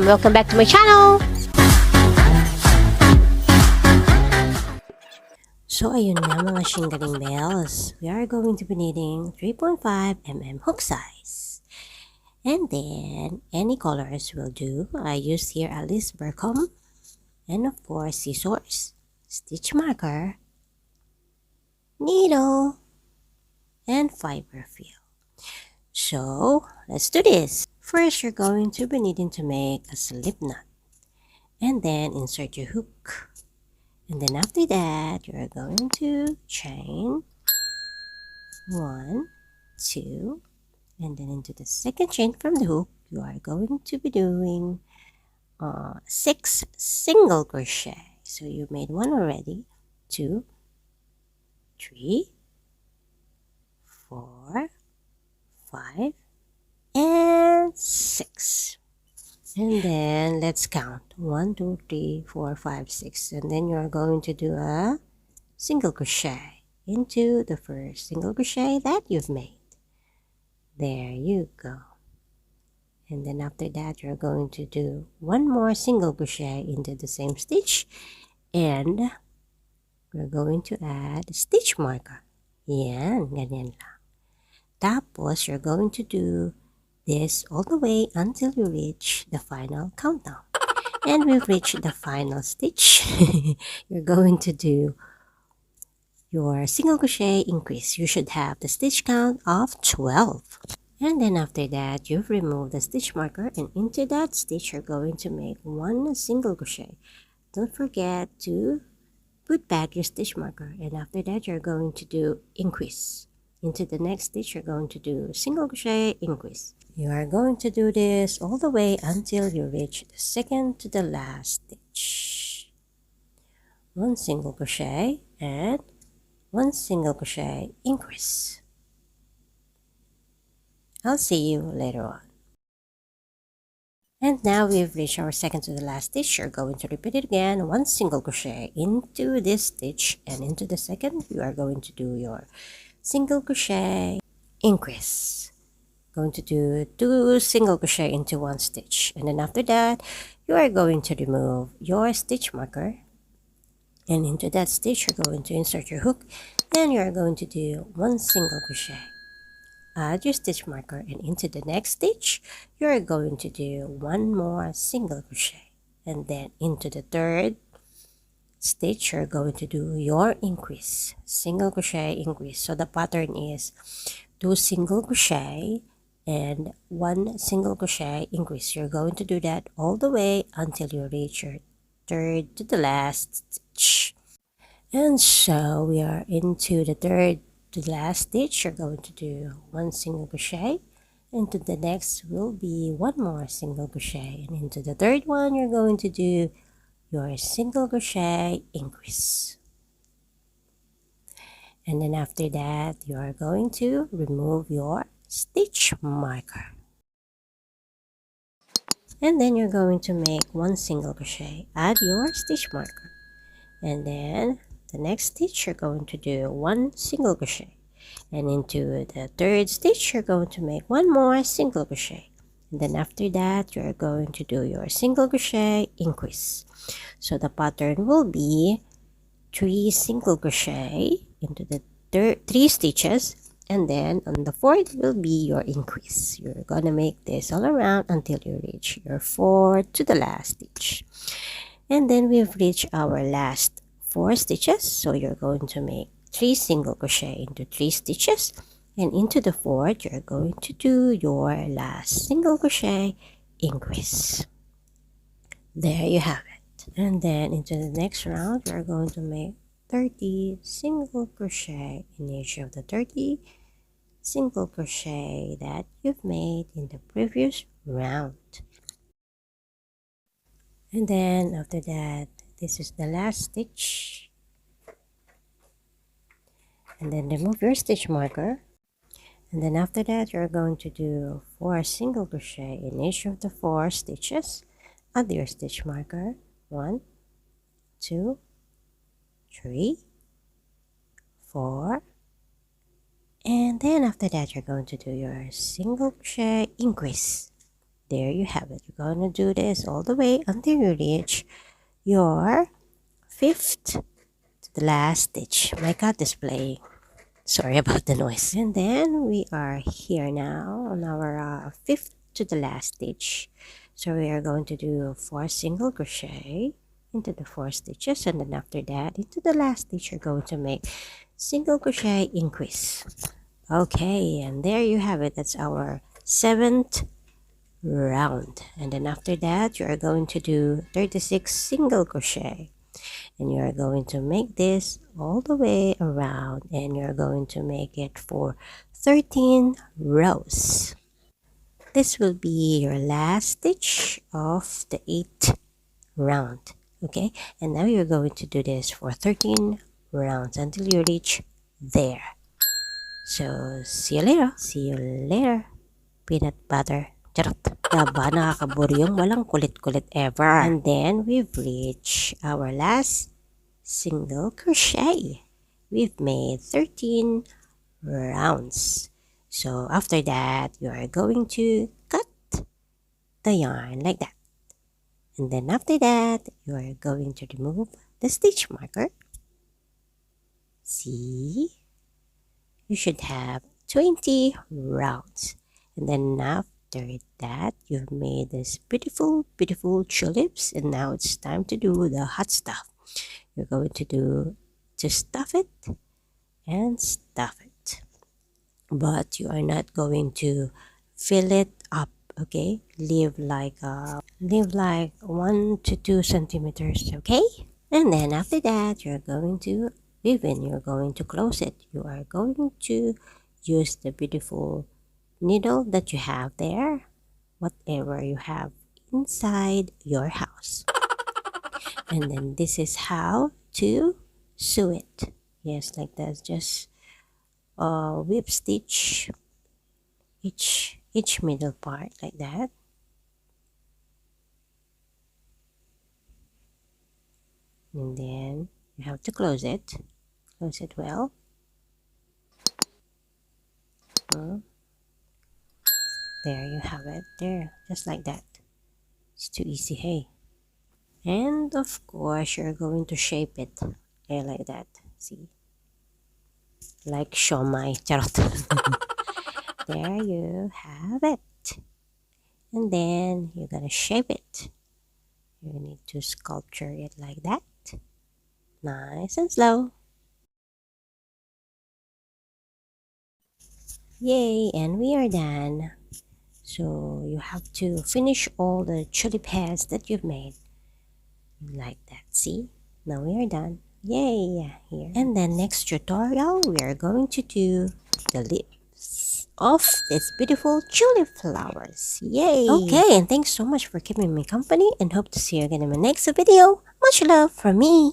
Welcome back to my channel! So ayun na mga shingling bells, we are going to be needing 3.5 mm hook size. And then any colors will do. I used here a Alice Burcombe and of course scissors, stitch marker, needle, and fiber fill. So let's do this. First, you're going to be needing to make a slip knot and then insert your hook. And then after that, you're going to chain 1, 2, and then into the second chain from the hook, you are going to be doing 6 single crochet. So you made 1 already, 2, 3, 4, 5, and 6. And then let's count 1, 2, 3, 4, 5, 6, and then you're going to do a single crochet into the first single crochet that you've made. There you go. And then after that, you're going to do 1 more single crochet into the same stitch, and we're going to add stitch marker. Yan, ganyan lang. Tapos, you're going to do this all the way until you reach the final countdown. And we've reached the final stitch. You're going to do your single crochet increase. You should have the stitch count of 12. And then after that, you've removed the stitch marker, and into that stitch, you're going to make 1 single crochet. Don't forget to put back your stitch marker, and after that, you're going to do increase. Into the next stitch, you're going to do single crochet increase. You are going to do this all the way until you reach the second to the last stitch. 1 single crochet and 1 single crochet increase. I'll see you later on. And now we've reached our second to the last stitch. You're going to repeat it again. 1 single crochet into this stitch, and into the second, you are going to do your single crochet increase. Going to do 2 single crochet into 1 stitch, and then after that, you are going to remove your stitch marker, and into that stitch, you're going to insert your hook, and you are going to do 1 single crochet. Add your stitch marker, and into the next stitch, you are going to do 1 more single crochet, and then into the third stitch, you're going to do your increase, single crochet increase. So the pattern is 2 single crochet and 1 single crochet increase. You're going to do that all the way until you reach your third to the last stitch. And so we are into the third to the last stitch. You're going to do 1 single crochet, into the next will be 1 more single crochet, and into the third one, you're going to do your single crochet increase. And then after that, you are going to remove your stitch marker, and then you're going to make 1 single crochet, add your stitch marker, and then the next stitch, you're going to do 1 single crochet, and into the third stitch, you're going to make 1 more single crochet, and then after that, you're going to do your single crochet increase. So the pattern will be 3 single crochet into the 3 stitches, and then on the fourth will be your increase. You're gonna make this all around until you reach your 4 to the last stitch. And then we've reached our last 4 stitches, so you're going to make 3 single crochet into 3 stitches, and into the fourth, you're going to do your last single crochet increase. There you have it. And then into the next round, you're going to make 30 single crochet in each of the 30 single crochet that you've made in the previous round. And then after that, this is the last stitch, and then remove your stitch marker, and then after that, you're going to do 4 single crochet in each of the 4 stitches. Add your stitch marker, 1, 2, 3, 4, and then after that, you're going to do your single crochet increase. There you have it. You're going to do this all the way until you reach your 5th to the last stitch. My cat is playing. Sorry about the noise. And then we are here now on our 5th to the last stitch. So we are going to do 4 single crochet into the 4 stitches, and then after that into the last stitch you're going to make single crochet increase. Okay, and there you have it. That's our 7th round. And then after that you are going to do 36 single crochet, and you're going to make this all the way around, and you're going to make it for 13 rows. This will be your last stitch of the 8th round. Okay, and now you're going to do this for 13 rounds until you reach there. So see you later. See you later. Peanut butter. Charot. Diba, nakakaburyong walang kulit-kulit ever. And then we've reached our last single crochet. We've made 13 rounds. So after that, you are going to cut the yarn like that. And then after that, you are going to remove the stitch marker. See? You should have 20 rounds. And then after that, you've made this beautiful, beautiful tulips. And now it's time to do the hot stuff. You're going to stuff it and stuff it. But you are not going to fill it up, okay? Leave like 1 to 2 centimeters, okay? And then after that, you're going to you're going to close it. You are going to use the beautiful needle that you have there, whatever you have inside your house. And then this is how to sew it. Yes, like that. Just whip stitch each middle part like that. And then you have to close it well. There you have it, there, just like that. It's too easy, hey? And of course you're going to shape it like that. See, like shomai. Charot. There you have it. And then you're gonna shape it. You need to sculpture it like that, nice and slow. Yay, and we are done. So you have to finish all the tulip heads that you've made like that. See, now we are done. Yay, here. And then next tutorial we are going to do the leaves of these beautiful tulip flowers. Yay. Okay, and thanks so much for keeping me company, and hope to see you again in my next video. Much love from me.